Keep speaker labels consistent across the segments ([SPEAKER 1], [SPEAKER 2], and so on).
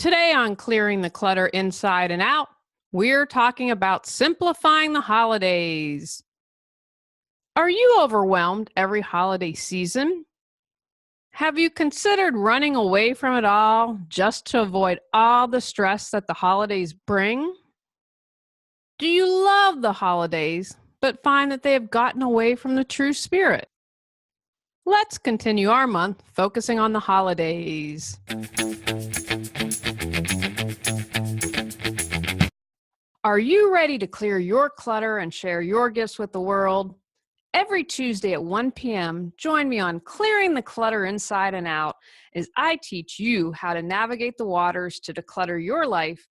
[SPEAKER 1] Today on Clearing the Clutter Inside and Out, we're talking about simplifying the holidays. Are you overwhelmed every holiday season? Have you considered running away from it all just to avoid all the stress that the holidays bring? Do you love the holidays but find that they have gotten away from the true spirit? Let's continue our month focusing on the holidays. Are you ready to clear your clutter and share your gifts with the world? Every Tuesday at 1 p.m., join me on Clearing the Clutter Inside and Out as I teach you how to navigate the waters to declutter your life,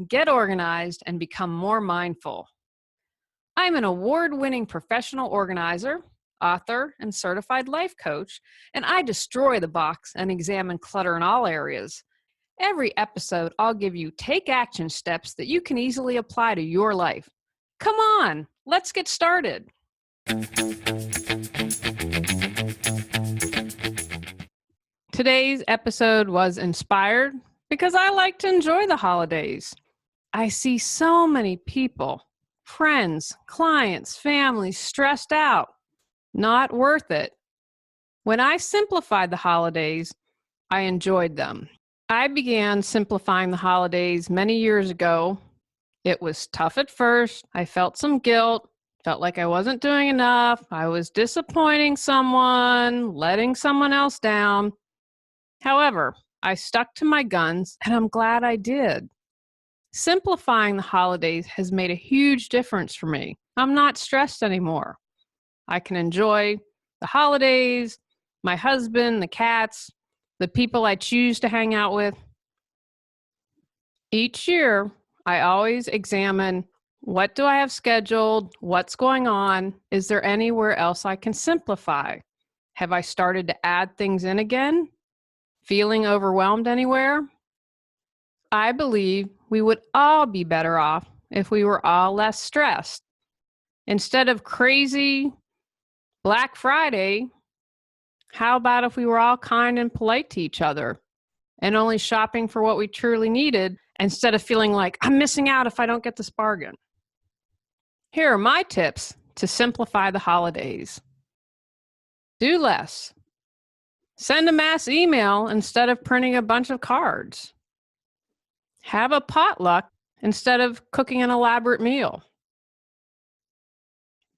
[SPEAKER 1] get organized, and become more mindful. I'm an award-winning professional organizer, author, and certified life coach, and I destroy the box and examine clutter in all areas. Every episode, I'll give you take action steps that you can easily apply to your life. Come on, let's get started. Today's episode was inspired because I like to enjoy the holidays. I see so many people, friends, clients, families stressed out. Not worth it. When I simplified the holidays, I enjoyed them. I began simplifying the holidays many years ago. It was tough at first. I felt some guilt, felt like I wasn't doing enough. I was disappointing someone, letting someone else down. However, I stuck to my guns, and I'm glad I did. Simplifying the holidays has made a huge difference for me. I'm not stressed anymore. I can enjoy the holidays, my husband, the cats, the people I choose to hang out with. Each year, I always examine, what do I have scheduled? What's going on? Is there anywhere else I can simplify? Have I started to add things in again? Feeling overwhelmed anywhere? I believe we would all be better off if we were all less stressed. Instead of crazy Black Friday, how about if we were all kind and polite to each other and only shopping for what we truly needed instead of feeling like I'm missing out if I don't get this bargain? Here are my tips to simplify the holidays. Do less. Send a mass email instead of printing a bunch of cards. Have a potluck instead of cooking an elaborate meal.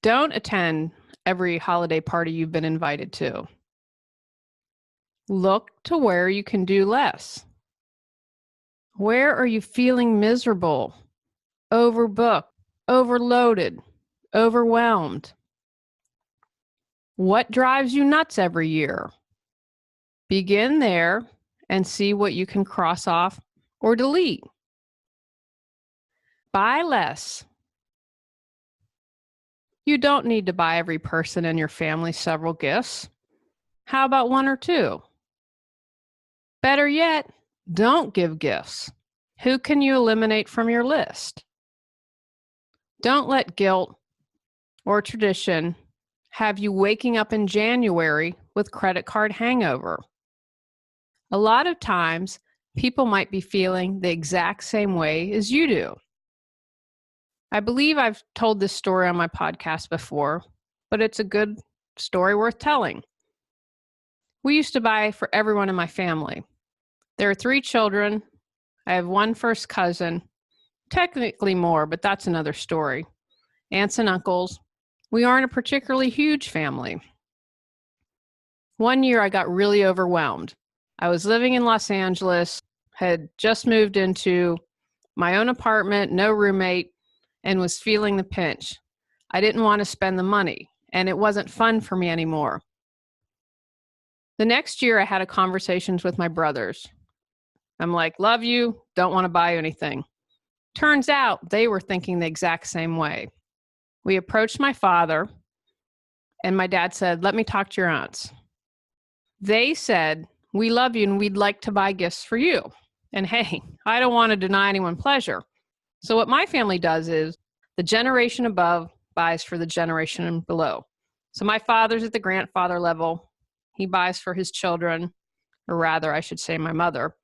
[SPEAKER 1] Don't attend every holiday party you've been invited to. Look to where you can do less. Where are you feeling miserable, overbooked, overloaded, overwhelmed? What drives you nuts every year? Begin there and see what you can cross off or delete. Buy less. You don't need to buy every person in your family several gifts. How about one or two? Better yet, don't give gifts. Who can you eliminate from your list? Don't let guilt or tradition have you waking up in January with credit card hangover. A lot of times, people might be feeling the exact same way as you do. I believe I've told this story on my podcast before, but it's a good story worth telling. We used to buy for everyone in my family. There are 3 children. I have 1 first cousin, technically more, but that's another story. Aunts and uncles. We aren't a particularly huge family. One year I got really overwhelmed. I was living in Los Angeles, had just moved into my own apartment, no roommate, and was feeling the pinch. I didn't want to spend the money, and it wasn't fun for me anymore. The next year, I had a conversations with my brothers. I'm like, love you, don't want to buy you anything. Turns out they were thinking the exact same way. We approached my father, and my dad said, let me talk to your aunts. They said, we love you, and we'd like to buy gifts for you. And hey, I don't want to deny anyone pleasure. So what my family does is the generation above buys for the generation below. So my father's at the grandfather level. He buys for his children, or rather, I should say my mother.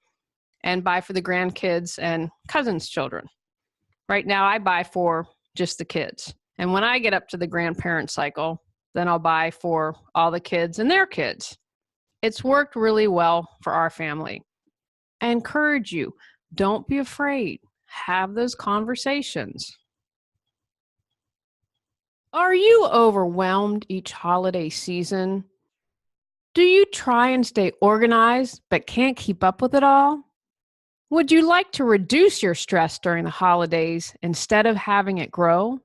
[SPEAKER 1] and buy for the grandkids and cousins' children. Right now, I buy for just the kids. And when I get up to the grandparent cycle, then I'll buy for all the kids and their kids. It's worked really well for our family. I encourage you, don't be afraid. Have those conversations. Are you overwhelmed each holiday season? Do you try and stay organized but can't keep up with it all? Would you like to reduce your stress during the holidays instead of having it grow?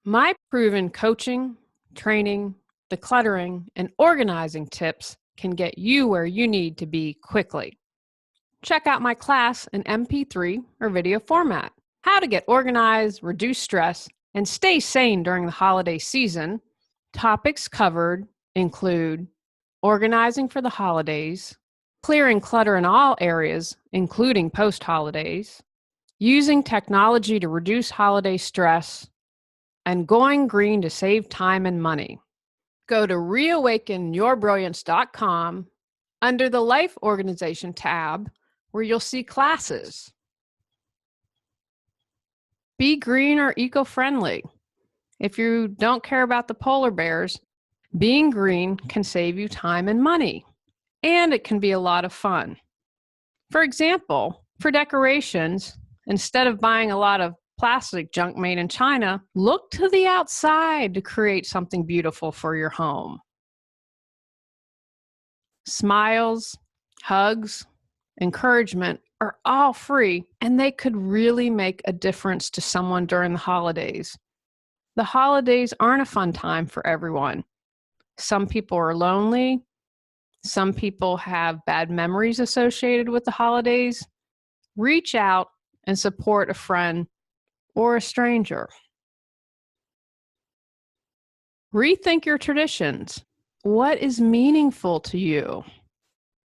[SPEAKER 1] My proven coaching, training, decluttering, and organizing tips can get you where you need to be quickly. Check out my class in MP3 or video format, How to Get Organized, Reduce Stress, and Stay Sane During the Holiday Season. Topics covered include organizing for the holidays, clearing clutter in all areas, including post-holidays, using technology to reduce holiday stress, and going green to save time and money. Go to reawakenyourbrilliance.com under the Life Organization tab, where you'll see classes. Be green or eco-friendly. If you don't care about the polar bears, being green can save you time and money, and it can be a lot of fun. For example, for decorations, instead of buying a lot of plastic junk made in China, look to the outside to create something beautiful for your home. Smiles, hugs, encouragement are all free, and they could really make a difference to someone during the holidays. The holidays aren't a fun time for everyone. Some people are lonely. Some people have bad memories associated with the holidays. Reach out and support a friend or a stranger. Rethink your traditions. What is meaningful to you?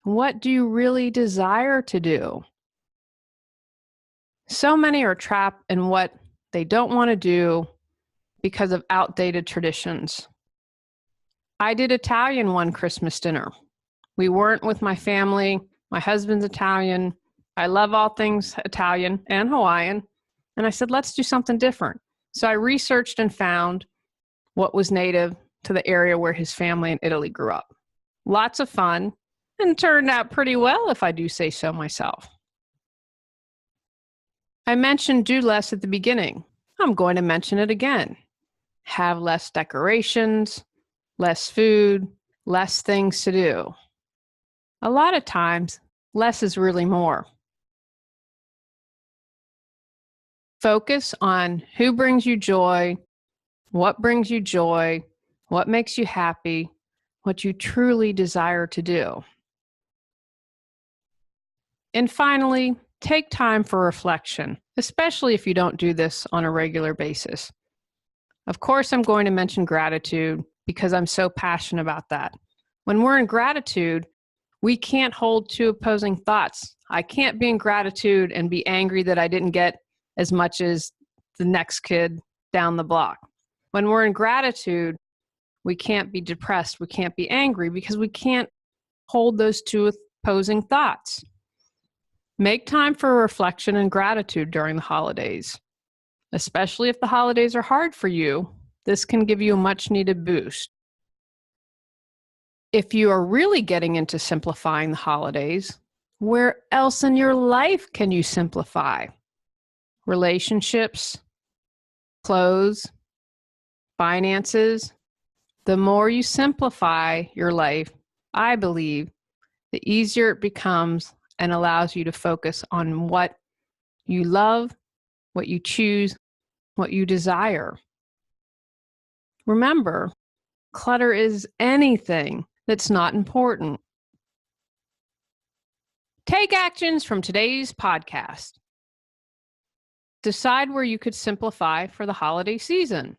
[SPEAKER 1] What do you really desire to do? So many are trapped in what they don't want to do because of outdated traditions. I did Italian one Christmas dinner. We weren't with my family. My husband's Italian. I love all things Italian and Hawaiian. And I said, let's do something different. So I researched and found what was native to the area where his family in Italy grew up. Lots of fun, and turned out pretty well, if I do say so myself. I mentioned do less at the beginning. I'm going to mention it again. Have less decorations, less food, less things to do. A lot of times, less is really more. Focus on who brings you joy, what makes you happy, what you truly desire to do. And finally, take time for reflection, especially if you don't do this on a regular basis. Of course, I'm going to mention gratitude because I'm so passionate about that. When we're in gratitude, we can't hold two opposing thoughts. I can't be in gratitude and be angry that I didn't get as much as the next kid down the block. When we're in gratitude, we can't be depressed. We can't be angry because we can't hold those two opposing thoughts. Make time for reflection and gratitude during the holidays. Especially if the holidays are hard for you, this can give you a much needed boost. If you are really getting into simplifying the holidays, where else in your life can you simplify? Relationships, clothes, finances. The more you simplify your life, I believe, the easier it becomes and allows you to focus on what you love, what you choose, what you desire. Remember, clutter is anything that's not important. Take actions from today's podcast. Decide where you could simplify for the holiday season.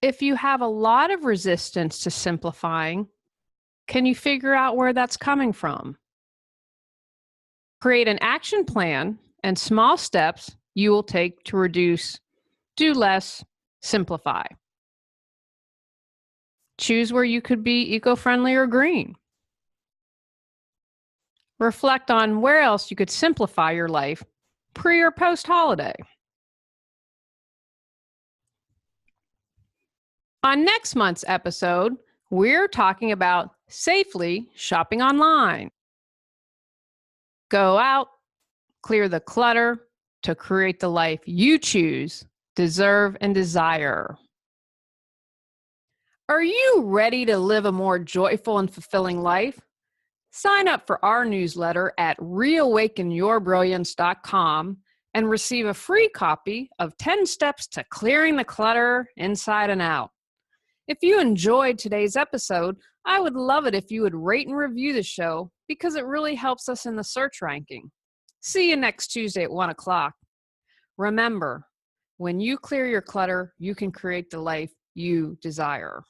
[SPEAKER 1] If you have a lot of resistance to simplifying, can you figure out where that's coming from? Create an action plan and small steps you will take to reduce, do less, simplify. Choose where you could be eco-friendly or green. Reflect on where else you could simplify your life pre or post holiday. On next month's episode, we're talking about safely shopping online. Go out, clear the clutter to create the life you choose, deserve, and desire. Are you ready to live a more joyful and fulfilling life? Sign up for our newsletter at reawakenyourbrilliance.com and receive a free copy of 10 Steps to Clearing the Clutter Inside and Out. If you enjoyed today's episode, I would love it if you would rate and review the show because it really helps us in the search ranking. See you next Tuesday at 1 o'clock. Remember, when you clear your clutter, you can create the life you desire.